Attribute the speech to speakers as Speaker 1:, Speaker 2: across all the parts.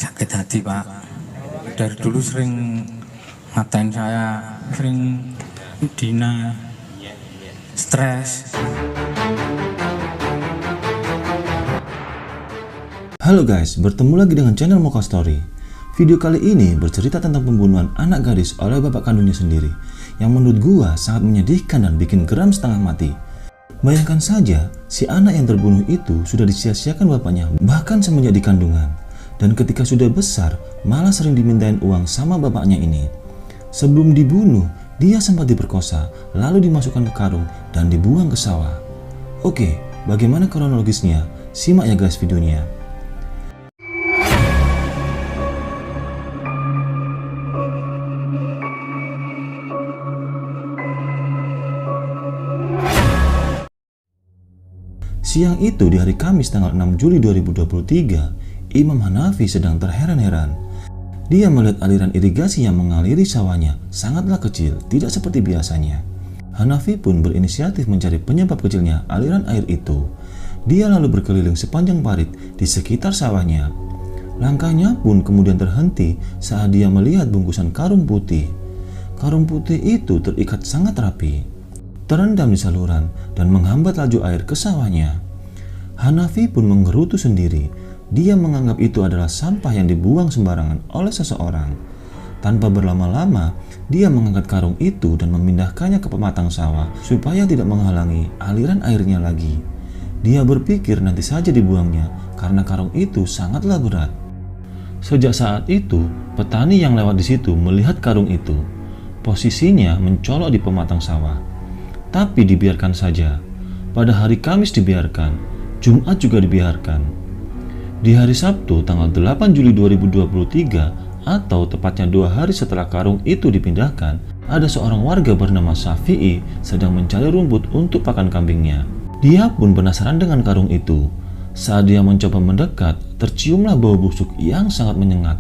Speaker 1: sakit hati Pak. Dari dulu sering ngatain saya, sering dina, stres.
Speaker 2: Halo guys, bertemu lagi dengan channel Mocha Story. Video kali ini bercerita tentang pembunuhan anak gadis oleh bapak kandungnya sendiri, yang menurut gua sangat menyedihkan dan bikin geram setengah mati. Bayangkan saja, si anak yang terbunuh itu sudah disia-siakan bapaknya bahkan semenjak di kandungan. Dan ketika sudah besar, malah sering dimintain uang sama bapaknya ini. Sebelum dibunuh, dia sempat diperkosa, lalu dimasukkan ke karung dan dibuang ke sawah. Oke, bagaimana kronologisnya? Simak ya guys videonya. Siang itu di hari Kamis tanggal 6 Juli 2023, Imam Hanafi sedang terheran-heran. Dia melihat aliran irigasi yang mengaliri sawahnya sangatlah kecil, tidak seperti biasanya. Hanafi pun berinisiatif mencari penyebab kecilnya aliran air itu. Dia lalu berkeliling sepanjang parit di sekitar sawahnya. Langkahnya pun kemudian terhenti saat dia melihat bungkusan karung putih. Karung putih itu terikat sangat rapi, terendam di saluran dan menghambat laju air ke sawahnya. Hanafi pun menggerutu sendiri. Dia menganggap itu adalah sampah yang dibuang sembarangan oleh seseorang. Tanpa berlama-lama, dia mengangkat karung itu dan memindahkannya ke pematang sawah supaya tidak menghalangi aliran airnya lagi. Dia berpikir nanti saja dibuangnya karena karung itu sangatlah berat. Sejak saat itu, petani yang lewat di situ melihat karung itu. Posisinya mencolok di pematang sawah. Tapi dibiarkan saja. Pada hari Kamis dibiarkan, Jumat juga dibiarkan. Di hari Sabtu tanggal 8 Juli 2023 atau tepatnya 2 hari setelah karung itu dipindahkan, ada seorang warga bernama Syafi'i sedang mencari rumput untuk pakan kambingnya. Dia pun penasaran dengan karung itu. Saat dia mencoba mendekat, terciumlah bau busuk yang sangat menyengat.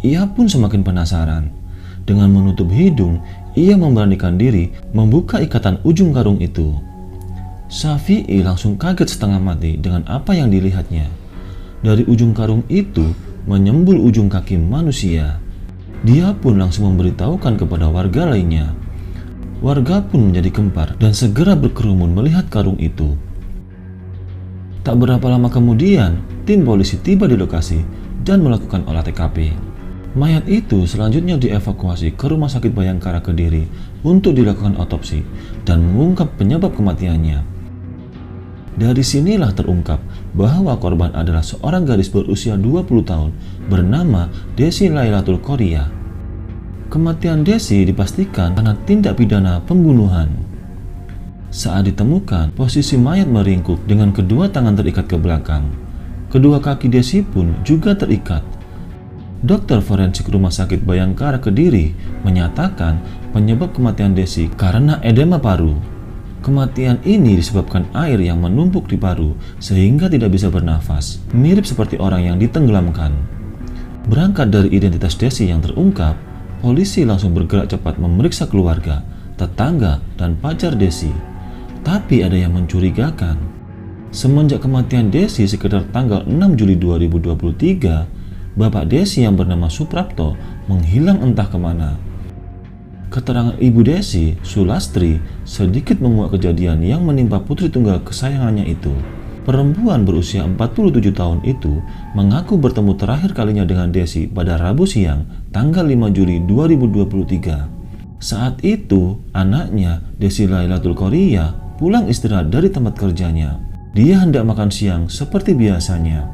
Speaker 2: Ia pun semakin penasaran. Dengan menutup hidung, ia memberanikan diri membuka ikatan ujung karung itu. Syafi'i langsung kaget setengah mati dengan apa yang dilihatnya. Dari ujung karung itu menyembul ujung kaki manusia. Dia pun langsung memberitahukan kepada warga lainnya. Warga pun menjadi gempar dan segera berkerumun melihat karung itu. Tak berapa lama kemudian, tim polisi tiba di lokasi dan melakukan olah TKP. Mayat itu selanjutnya dievakuasi ke Rumah Sakit Bayangkara Kediri untuk dilakukan otopsi dan mengungkap penyebab kematiannya. Dari sinilah terungkap bahwa korban adalah seorang gadis berusia 20 tahun bernama Desi Lailatul Qoria. Kematian Desi dipastikan karena tindak pidana pembunuhan. Saat ditemukan, posisi mayat meringkuk dengan kedua tangan terikat ke belakang. Kedua kaki Desi pun juga terikat. Dokter forensik Rumah Sakit Bayangkara Kediri menyatakan penyebab kematian Desi karena edema paru. Kematian ini disebabkan air yang menumpuk di paru sehingga tidak bisa bernafas, mirip seperti orang yang ditenggelamkan. Berangkat dari identitas Desi yang terungkap, polisi langsung bergerak cepat memeriksa keluarga, tetangga, dan pacar Desi. Tapi ada yang mencurigakan. Semenjak kematian Desi sekitar tanggal 6 Juli 2023, bapak Desi yang bernama Suprapto menghilang entah kemana. Keterangan ibu Desi, Sulastri, sedikit menguak kejadian yang menimpa putri tunggal kesayangannya itu. Perempuan berusia 47 tahun itu mengaku bertemu terakhir kalinya dengan Desi pada Rabu siang, tanggal 5 Juli 2023. Saat itu, anaknya, Desi Lailatul Qoria, pulang istirahat dari tempat kerjanya. Dia hendak makan siang seperti biasanya.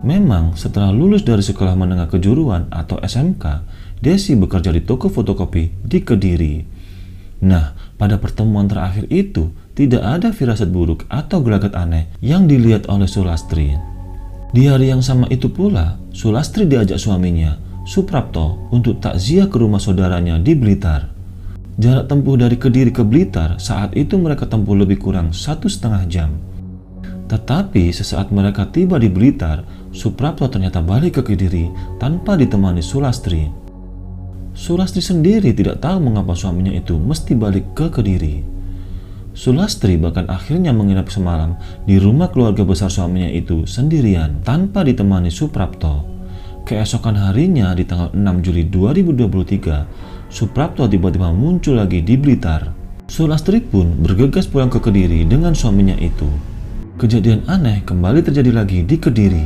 Speaker 2: Memang setelah lulus dari sekolah menengah kejuruan atau SMK, Desi bekerja di toko fotokopi di Kediri. Nah, pada pertemuan terakhir itu tidak ada firasat buruk atau gelagat aneh yang dilihat oleh Sulastri. Di hari yang sama itu pula, Sulastri diajak suaminya, Suprapto, untuk takziah ke rumah saudaranya di Blitar. Jarak tempuh dari Kediri ke Blitar saat itu mereka tempuh lebih kurang 1,5 jam. Tetapi sesaat mereka tiba di Blitar, Suprapto ternyata balik ke Kediri tanpa ditemani Sulastri. Sulastri sendiri tidak tahu mengapa suaminya itu mesti balik ke Kediri. Sulastri bahkan akhirnya menginap semalam di rumah keluarga besar suaminya itu sendirian tanpa ditemani Suprapto. Keesokan harinya di tanggal 6 Juli 2023, Suprapto tiba-tiba muncul lagi di Blitar. Sulastri pun bergegas pulang ke Kediri dengan suaminya itu. Kejadian aneh kembali terjadi lagi di Kediri.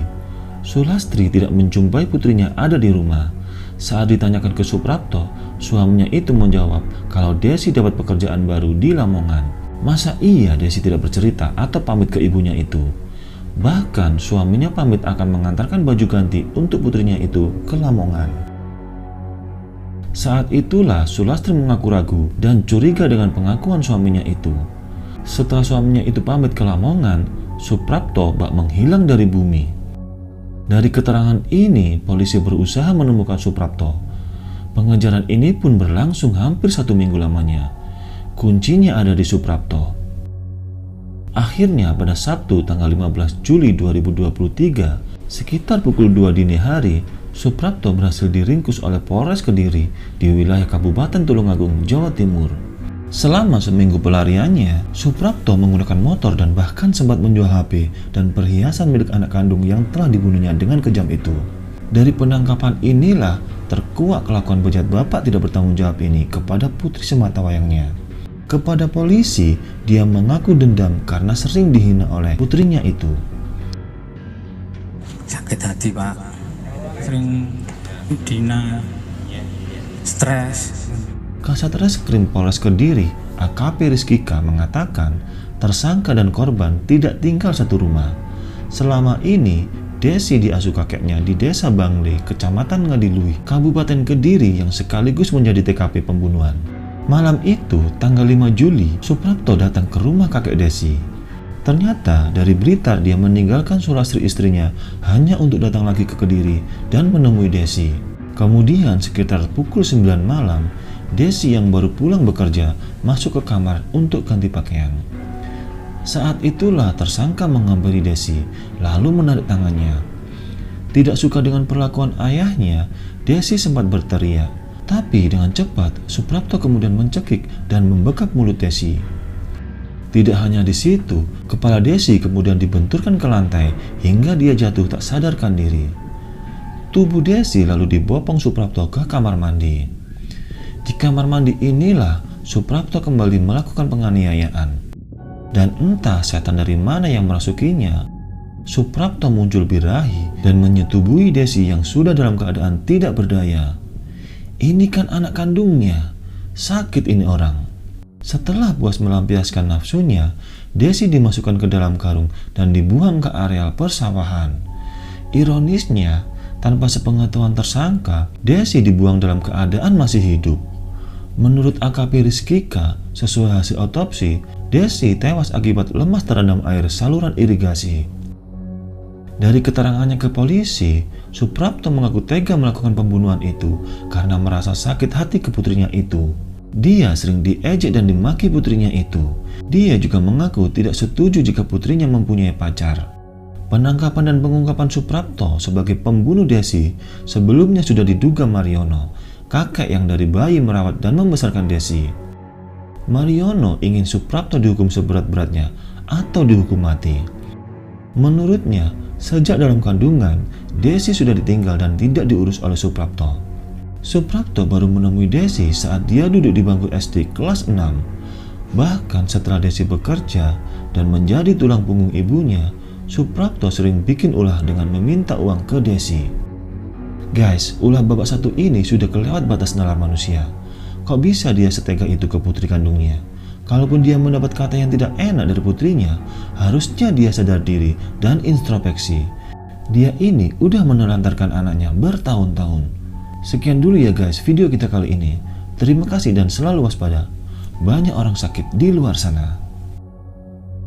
Speaker 2: Sulastri tidak menjumpai putrinya ada di rumah. Saat ditanyakan ke Suprapto, suaminya itu menjawab kalau Desi dapat pekerjaan baru di Lamongan. Masa iya Desi tidak bercerita atau pamit ke ibunya itu? Bahkan suaminya pamit akan mengantarkan baju ganti untuk putrinya itu ke Lamongan. Saat itulah Sulastri mengaku ragu dan curiga dengan pengakuan suaminya itu. Setelah suaminya itu pamit ke Lamongan, Suprapto bak menghilang dari bumi. Dari keterangan ini, polisi berusaha menemukan Suprapto. Pengejaran ini pun berlangsung hampir 1 minggu lamanya. Kuncinya ada di Suprapto. Akhirnya pada Sabtu tanggal 15 Juli 2023, sekitar pukul 2 dini hari, Suprapto berhasil diringkus oleh Polres Kediri di wilayah Kabupaten Tulungagung, Jawa Timur. Selama seminggu pelariannya, Suprapto menggunakan motor dan bahkan sempat menjual HP dan perhiasan milik anak kandung yang telah dibunuhnya dengan kejam itu. Dari penangkapan inilah terkuak kelakuan bejat bapak tidak bertanggung jawab ini kepada putri sematawayangnya. Kepada polisi, dia mengaku dendam karena sering dihina oleh putrinya itu.
Speaker 1: Sakit hati Pak, sering dina, stres.
Speaker 2: Kasat Reskrim Polres Kediri, AKP Rizkika mengatakan tersangka dan korban tidak tinggal satu rumah. Selama ini, Desi diasuh kakeknya di Desa Bangle, Kecamatan Ngadiluih, Kabupaten Kediri yang sekaligus menjadi TKP pembunuhan. Malam itu, tanggal 5 Juli, Suprapto datang ke rumah kakek Desi. Ternyata dari Blitar dia meninggalkan Sulastri istrinya hanya untuk datang lagi ke Kediri dan menemui Desi. Kemudian sekitar pukul 9 malam, Desi yang baru pulang bekerja masuk ke kamar untuk ganti pakaian. Saat itulah tersangka menghampiri Desi lalu menarik tangannya. Tidak suka dengan perlakuan ayahnya, Desi sempat berteriak. Tapi dengan cepat, Suprapto kemudian mencekik dan membekap mulut Desi. Tidak hanya di situ, kepala Desi kemudian dibenturkan ke lantai hingga dia jatuh tak sadarkan diri. Tubuh Desi lalu dibopong Suprapto ke kamar mandi. Di kamar mandi inilah Suprapto kembali melakukan penganiayaan. Dan entah setan dari mana yang merasukinya, Suprapto muncul birahi dan menyetubuhi Desi yang sudah dalam keadaan tidak berdaya. Ini kan anak kandungnya, sakit ini orang. Setelah puas melampiaskan nafsunya, Desi dimasukkan ke dalam karung dan dibuang ke areal persawahan. Ironisnya, tanpa sepengetahuan tersangka, Desi dibuang dalam keadaan masih hidup. Menurut AKP Rizkika, sesuai hasil otopsi, Desi tewas akibat lemas terendam air saluran irigasi. Dari keterangannya ke polisi, Suprapto mengaku tega melakukan pembunuhan itu karena merasa sakit hati ke putrinya itu. Dia sering diejek dan dimaki putrinya itu. Dia juga mengaku tidak setuju jika putrinya mempunyai pacar. Penangkapan dan pengungkapan Suprapto sebagai pembunuh Desi sebelumnya sudah diduga Mariono, kakek yang dari bayi merawat dan membesarkan Desi. Mariono ingin Suprapto dihukum seberat-beratnya atau dihukum mati. Menurutnya, sejak dalam kandungan, Desi sudah ditinggal dan tidak diurus oleh Suprapto. Suprapto baru menemui Desi saat dia duduk di bangku SD kelas 6. Bahkan setelah Desi bekerja dan menjadi tulang punggung ibunya, Suprapto sering bikin ulah dengan meminta uang ke Desi. Guys, ulah babak satu ini sudah kelewat batas nalar manusia. Kok bisa dia setega itu ke putri kandungnya? Kalaupun dia mendapat kata yang tidak enak dari putrinya, harusnya dia sadar diri dan introspeksi. Dia ini udah menelantarkan anaknya bertahun-tahun. Sekian dulu ya guys video kita kali ini. Terima kasih dan selalu waspada. Banyak orang sakit di luar sana.